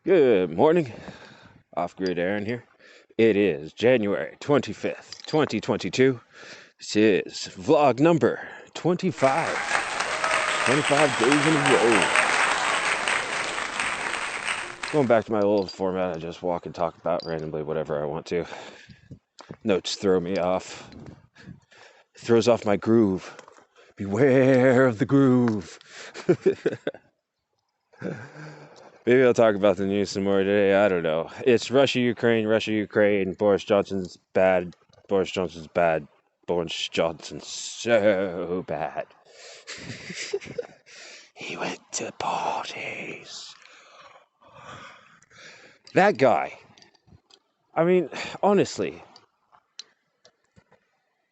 Good morning. Off-grid Aaron here. It is January 25th, 2022. This is vlog number 25. 25 days in a row. Going back to my old format, I just walk and talk about randomly whatever I want to. Notes throw me off. Throws off my groove. Beware of the groove. Maybe I'll talk about the news some more today. I don't know. It's Russia, Ukraine. Boris Johnson's bad. Boris Johnson's bad. Boris Johnson's so bad. He went to parties. That guy. I mean, honestly,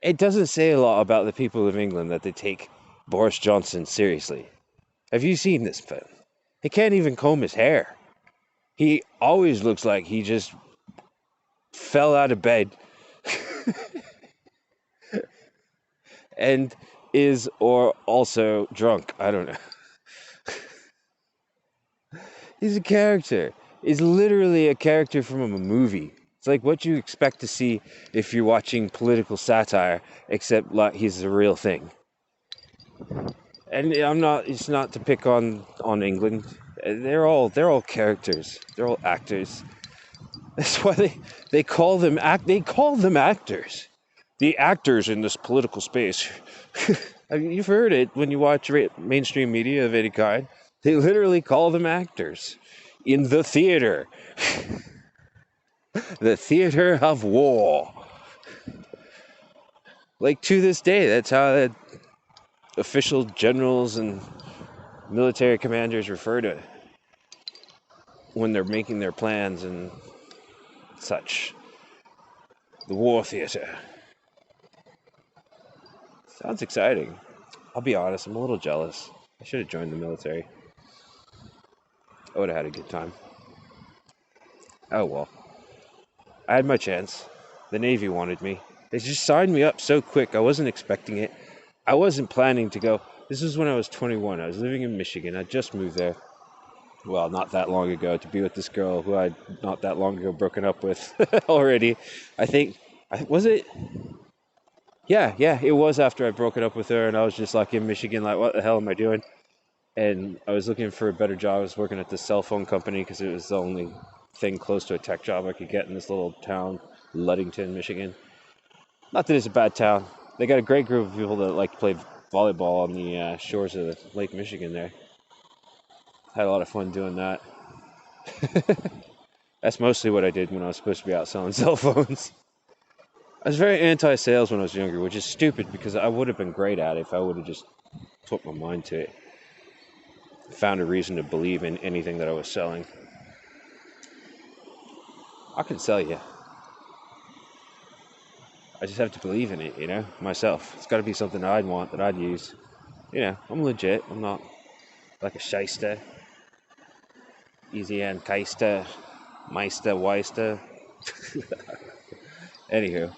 it doesn't say a lot about the people of England that they take Boris Johnson seriously. Have you seen this film? He can't even comb his hair. He always looks like he just fell out of bed and is or also drunk. I don't know. He's a character. He's literally a character from a movie. It's like what you expect to see if you're watching political satire, except like he's a real thing. And it's not to pick on England. They're all characters. They're all actors. That's why they call them actors. The actors in this political space. I mean, you've heard it when you watch mainstream media of any kind. They literally call them actors in the theater. The theater of war. Like to this day, that's how the official generals and military commanders refer to it when they're making their plans and such. The war theater. Sounds exciting. I'll be honest, I'm a little jealous. I should have joined the military. I would have had a good time. Oh well. I had my chance. The Navy wanted me. They just signed me up so quick. I wasn't expecting it. I wasn't planning to go. This was when I was 21. I was living in Michigan. I just moved there. Well, not that long ago, to be with this girl who I'd not that long ago broken up with already. I think, was it? Yeah, it was after I broke it up with her, and I was just like in Michigan, like, what the hell am I doing? And I was looking for a better job. I was working at the cell phone company because it was the only thing close to a tech job I could get in this little town, Ludington, Michigan. Not that it's a bad town. They got a great group of people that like to play volleyball on the shores of Lake Michigan there. Had a lot of fun doing that. That's mostly what I did when I was supposed to be out selling cell phones. I was very anti-sales when I was younger, which is stupid because I would have been great at it if I would have just put my mind to it. Found a reason to believe in anything that I was selling. I can sell you. I just have to believe in it, myself. It's got to be something that I'd want, that I'd use. I'm legit. I'm not like a shyster. Easy and Keister, Meister, Weister. Anywho.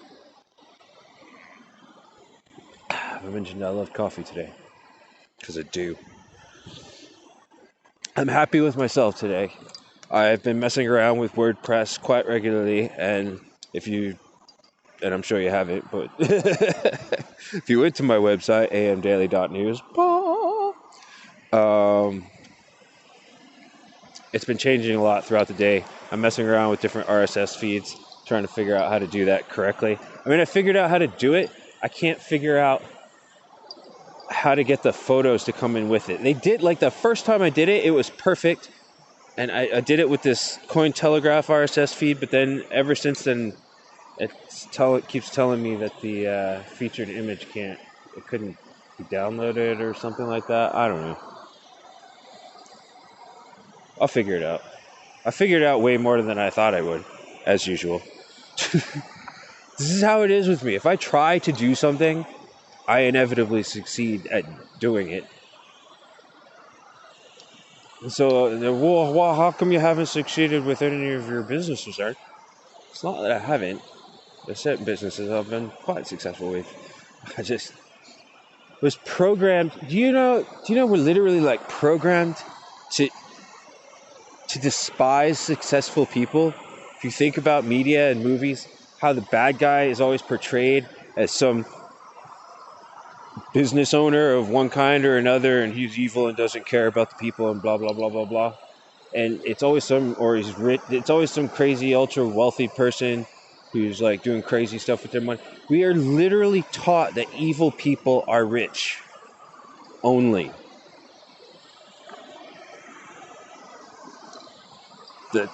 I mentioned I love coffee today. Because I do. I'm happy with myself today. I've been messing around with WordPress quite regularly, and and I'm sure you haven't, but if you went to my website, amdaily.news, it's been changing a lot throughout the day. I'm messing around with different RSS feeds, trying to figure out how to do that correctly. I mean, I figured out how to do it. I can't figure out how to get the photos to come in with it. They did, like the first time I did it, it was perfect. And I did it with this Cointelegraph RSS feed, but then ever since then, it keeps telling me that the featured image couldn't be downloaded or something like that. I don't know. I'll figure it out. I figured it out way more than I thought I would, as usual. This is how it is with me. If I try to do something, I inevitably succeed at doing it. And so, well, how come you haven't succeeded with any of your businesses, Art? It's not that I haven't. There's certain businesses I've been quite successful with. I just was programmed. Do you know we're literally like programmed to to despise successful people. If you think about media and movies, how the bad guy is always portrayed as some business owner of one kind or another, and he's evil and doesn't care about the people and blah blah blah blah blah. And it's always he's rich. It's always some crazy ultra wealthy person who's like doing crazy stuff with their money. We are literally taught that evil people are rich only. The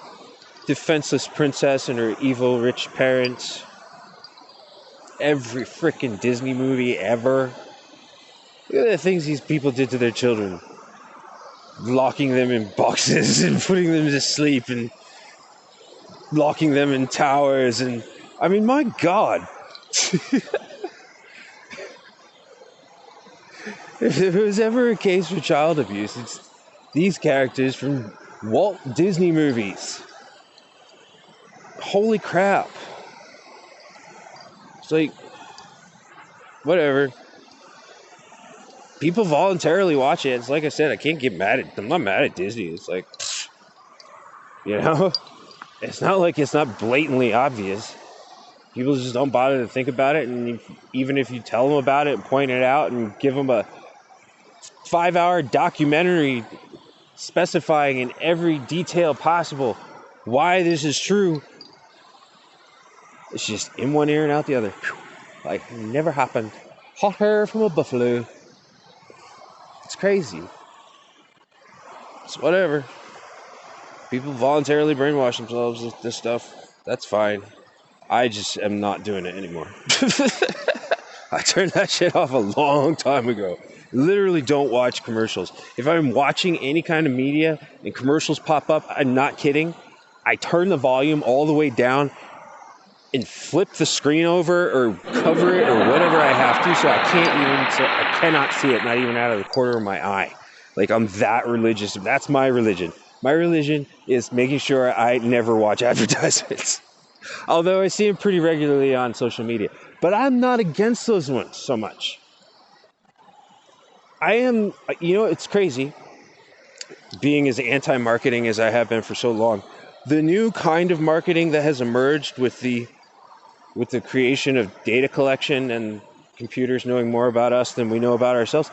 defenseless princess and her evil rich parents. Every freaking Disney movie ever. Look at the things these people did to their children. Locking them in boxes and putting them to sleep and locking them in towers. And I mean, my God. If there was ever a case for child abuse, it's these characters from Walt Disney movies. Holy crap. It's like, whatever. People voluntarily watch it. It's like I said, I'm not mad at Disney. It's like, you know, it's not like it's not blatantly obvious. People just don't bother to think about it. And even if you tell them about it and point it out and give them a 5-hour documentary specifying in every detail possible why this is true, it's just in one ear and out the other. Like, never happened. Hot air from a buffalo. It's crazy. It's whatever. People voluntarily brainwash themselves with this stuff. That's fine. I just am not doing it anymore. I turned that shit off a long time ago. Literally don't watch commercials. If I'm watching any kind of media and commercials pop up, I'm not kidding, I turn the volume all the way down and flip the screen over or cover it or whatever I have to, so I cannot see it, not even out of the corner of my eye. Like, I'm that religious. That's my religion. My religion is making sure I never watch advertisements. Although I see them pretty regularly on social media. But I'm not against those ones so much. I am, it's crazy, being as anti-marketing as I have been for so long. The new kind of marketing that has emerged with the creation of data collection and computers knowing more about us than we know about ourselves,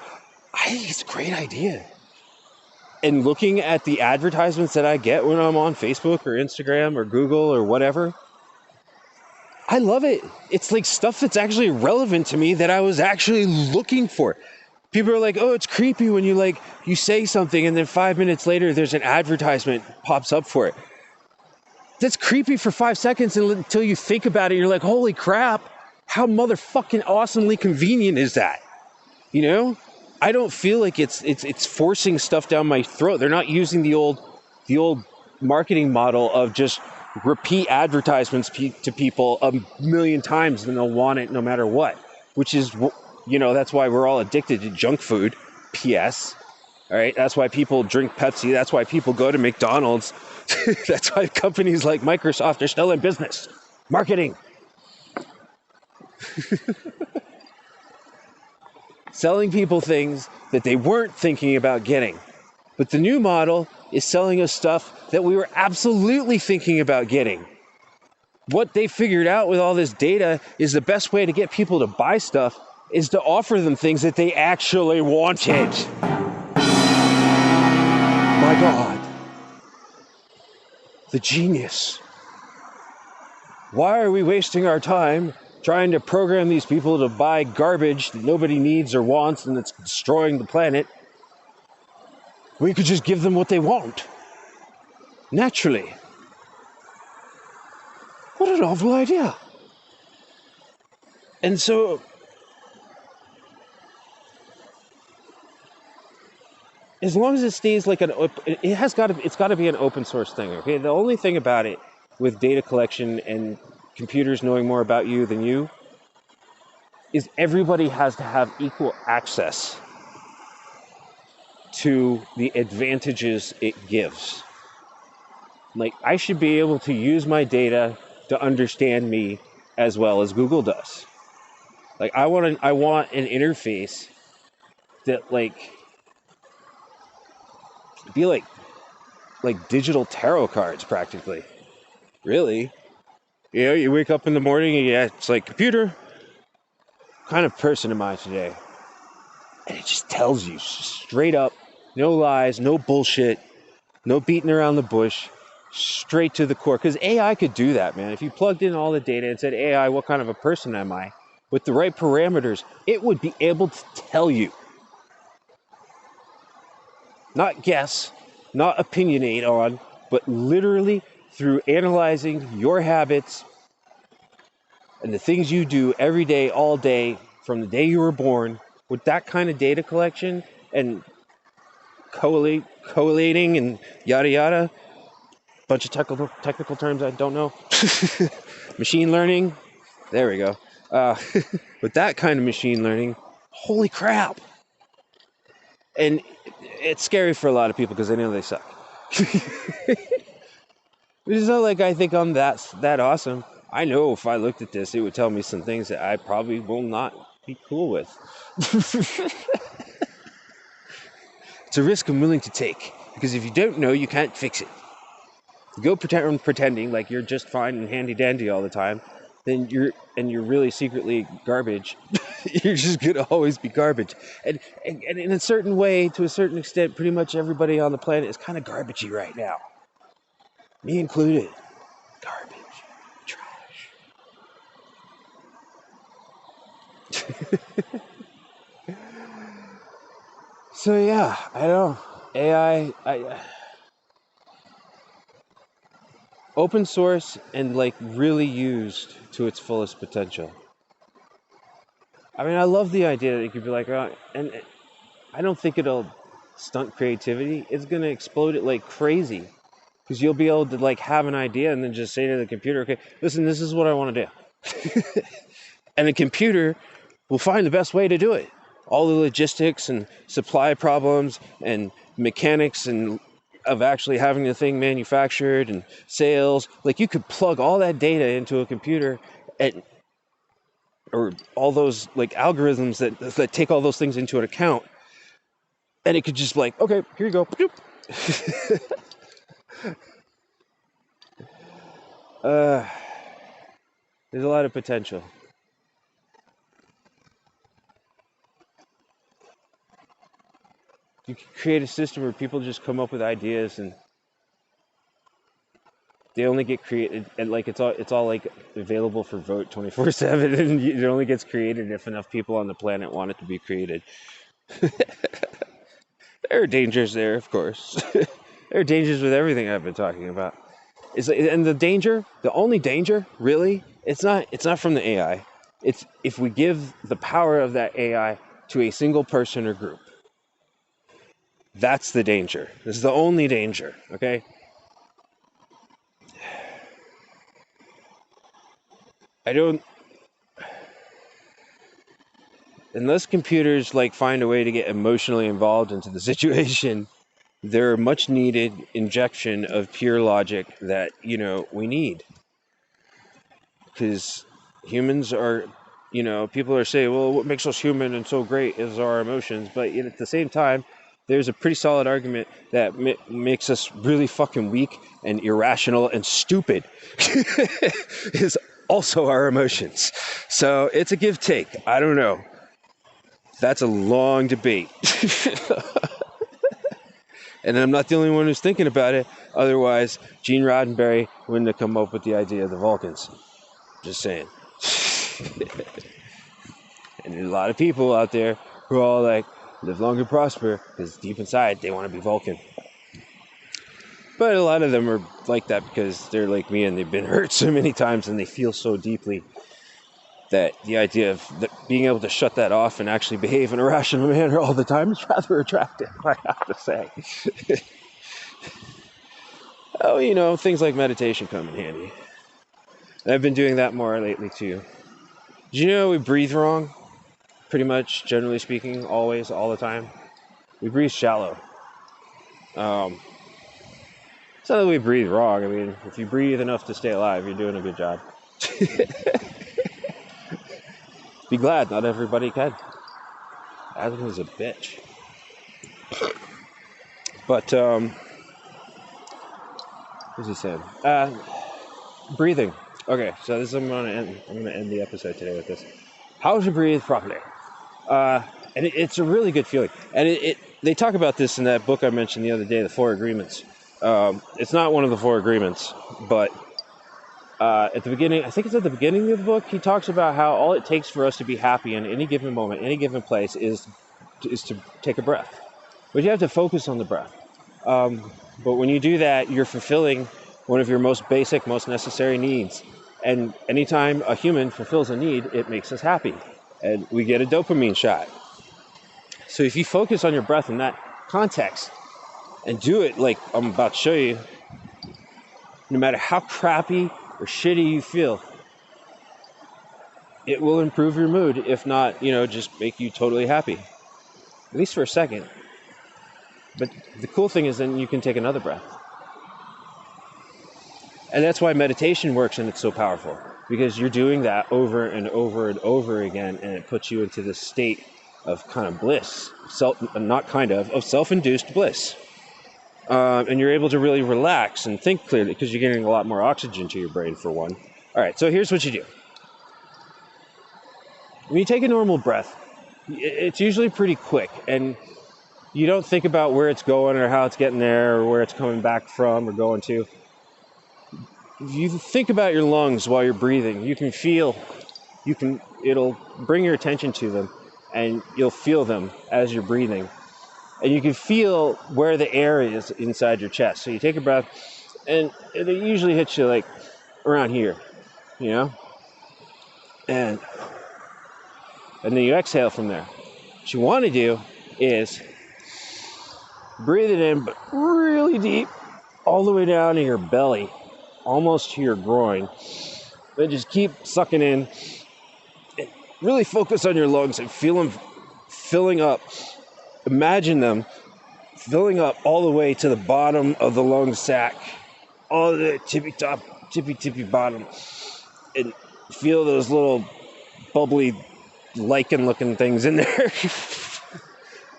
I think it's a great idea. And looking at the advertisements that I get when I'm on Facebook or Instagram or Google or whatever, I love it. It's like stuff that's actually relevant to me that I was actually looking for. People are like, oh, it's creepy when you say something and then 5 minutes later there's an advertisement pops up for it. That's creepy for 5 seconds until you think about it. You're like, holy crap, how motherfucking awesomely convenient is that? You know? I don't feel like it's forcing stuff down my throat. They're not using the old marketing model of just repeat advertisements to people a million times and they'll want it no matter what, which is, that's why we're all addicted to junk food. P.S. All right. That's why people drink Pepsi. That's why people go to McDonald's. That's why companies like Microsoft are still in business. Marketing. Selling people things that they weren't thinking about getting. But the new model is selling us stuff that we were absolutely thinking about getting. What they figured out with all this data is the best way to get people to buy stuff is to offer them things that they actually wanted. My God. The genius. Why are we wasting our time trying to program these people to buy garbage that nobody needs or wants and that's destroying the planet? We could just give them what they want. Naturally. What an awful idea. And so, as long as it stays like it's got to be an open source thing, okay? The only thing about it with data collection and computers knowing more about you than you is everybody has to have equal access to the advantages it gives. Like, I should be able to use my data to understand me as well as Google does. Like, I want an interface that, like, be like like digital tarot cards practically. Really? You know, you wake up in the morning and yeah, it's like, computer, what kind of person am I today? And it just tells you straight up, no lies, no bullshit, no beating around the bush, straight to the core. Because AI could do that, man. If you plugged in all the data and said, AI, what kind of a person am I? With the right parameters, it would be able to tell you. Not guess, not opinionate on, but literally through analyzing your habits and the things you do every day, all day, from the day you were born, with that kind of data collection and collating and yada yada, bunch of technical terms I don't know. Machine learning, there we go. With that kind of machine learning, holy crap. And it's scary for a lot of people because they know they suck. It's not like I think I'm that awesome. I know if I looked at this, it would tell me some things that I probably will not be cool with. It's a risk I'm willing to take, because if you don't know, you can't fix it. You go pretending like you're just fine and handy dandy all the time, then you're really secretly garbage. You're just gonna always be garbage. And in a certain way, to a certain extent, pretty much everybody on the planet is kind of garbagey right now. Me included. Garbage. Trash. So yeah, I don't know. AI, open source and like really used to its fullest potential. I mean, I love the idea that you could be like, and I don't think it'll stunt creativity. It's gonna explode it like crazy, because you'll be able to like have an idea and then just say to the computer, okay, listen, this is what I want to do. And the computer will find the best way to do it. All the logistics and supply problems and mechanics and of actually having the thing manufactured and sales, like you could plug all that data into a computer and or all those like algorithms that take all those things into an account, and it could just be like, okay, here you go. There's a lot of potential. You could create a system where people just come up with ideas and they only get created, and like it's all like available for vote 24/7, and it only gets created if enough people on the planet want it to be created. There are dangers there, of course. There are dangers with everything I've been talking about. And the only danger, really, it's not from the AI. It's if we give the power of that AI to a single person or group. That's the danger. This is the only danger, okay? Unless computers like find a way to get emotionally involved into the situation, they're a much needed injection of pure logic that, we need. Because humans are, people are saying, well, what makes us human and so great is our emotions. But yet at the same time, there's a pretty solid argument that makes us really fucking weak and irrational and stupid is also our emotions. So it's a give take. I don't know. That's a long debate. And I'm not the only one who's thinking about it. Otherwise, Gene Roddenberry wouldn't have come up with the idea of the Vulcans. Just saying. And there's a lot of people out there who are all like, live long and prosper, because deep inside they want to be Vulcan. But a lot of them are like that because they're like me and they've been hurt so many times and they feel so deeply that the idea of being able to shut that off and actually behave in a rational manner all the time is rather attractive, I have to say. Oh, things like meditation come in handy. And I've been doing that more lately too. Did you know we breathe wrong? Pretty much, generally speaking, always, all the time. We breathe shallow. It's not that we breathe wrong. I mean, if you breathe enough to stay alive, you're doing a good job. Be glad not everybody can. Asthma is a bitch. But What's he saying? Breathing. Okay, so this is I'm gonna end the episode today with this. How to breathe properly. And it's a really good feeling. And they talk about this in that book I mentioned the other day, the Four Agreements. It's not one of the Four Agreements, but at the beginning, I think it's at the beginning of the book, he talks about how all it takes for us to be happy in any given moment, any given place, is to take a breath. But you have to focus on the breath. But when you do that, you're fulfilling one of your most basic, most necessary needs. And anytime a human fulfills a need, it makes us happy. And we get a dopamine shot. So if you focus on your breath in that context and do it like I'm about to show you, no matter how crappy or shitty you feel, it will improve your mood, if not, just make you totally happy. At least for a second. But the cool thing is then you can take another breath. And that's why meditation works and it's so powerful. Because you're doing that over and over and over again, and it puts you into this state of kind of bliss. Of self-induced bliss. And you're able to really relax and think clearly because you're getting a lot more oxygen to your brain, for one. All right, so here's what you do. When you take a normal breath, it's usually pretty quick, and you don't think about where it's going or how it's getting there or where it's coming back from or going to. If you think about your lungs while you're breathing, it'll bring your attention to them, and you'll feel them as you're breathing. And you can feel where the air is inside your chest. So you take a breath, and it usually hits you like around here, And then you exhale from there. What you want to do is breathe it in, but really deep, all the way down to your belly, almost to your groin. Then just keep sucking in. And really focus on your lungs and feel them filling up. Imagine them filling up all the way to the bottom of the lung sac, all the tippy bottom, and feel those little bubbly lichen-looking things in there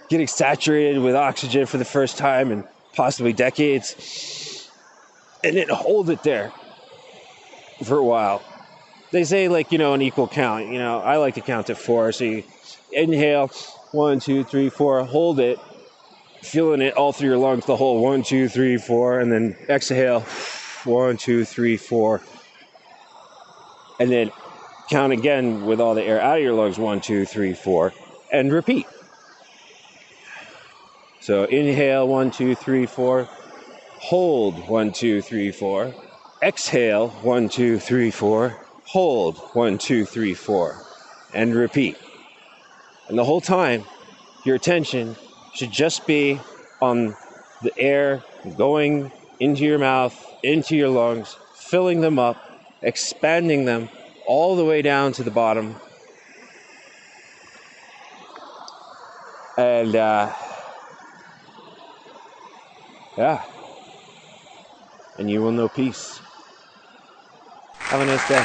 getting saturated with oxygen for the first time in possibly decades, and then hold it there for a while. They say an equal count. I like to count to 4. So you inhale, 1, 2, 3, 4, hold it, feeling it all through your lungs, the whole 1, 2, 3, 4, and then exhale, 1, 2, 3, 4, and then count again with all the air out of your lungs, 1, 2, 3, 4, and repeat. So inhale, 1, 2, 3, 4, hold, 1, 2, 3, 4, exhale, 1, 2, 3, 4, hold, 1, 2, 3, 4, and repeat. And the whole time, your attention should just be on the air going into your mouth, into your lungs, filling them up, expanding them all the way down to the bottom. And and you will know peace. Have a nice day.